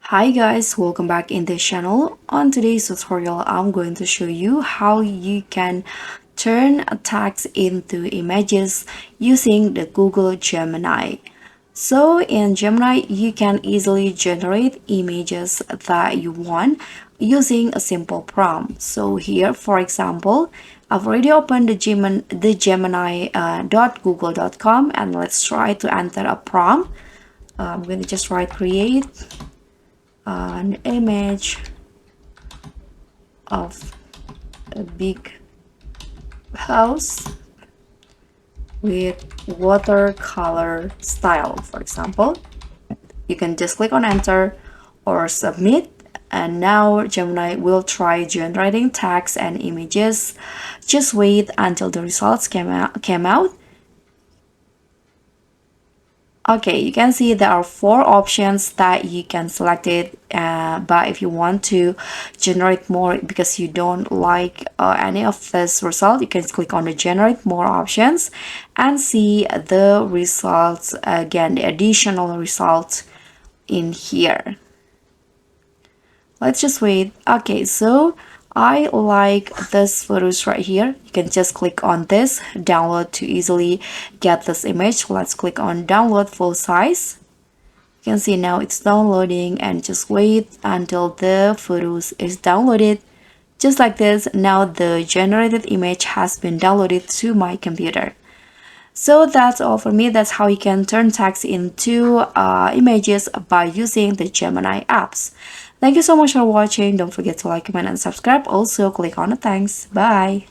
Hi guys, welcome back in this channel. On today's tutorial, I'm going to show you how you can turn text into images using the Google Gemini. So in Gemini, you can easily generate images that you want using a simple prompt. So here, for example, I've already opened the Gemini.google.com and let's try to enter a prompt. I'm going to just write create an image of a big house with watercolor style, for example. You can just click on enter or submit, and now Gemini will try generating text and images. Just wait until the results came out. Okay, you can see there are four options that you can select it, but if you want to generate more because you don't like any of this result, you can click on the generate more options and see the results again, the additional results in here. Let's just wait. Okay, so I like this photos right here. You can just click on this download to easily get this image. Let's click on download full size. You can see now it's downloading, and just wait until the photos is downloaded. Just like this, now the generated image has been downloaded to my computer. So that's all for me. That's how you can turn text into images by using the Gemini apps. Thank you so much for watching. Don't forget to like, comment, and subscribe. Also, click on the thanks. Bye.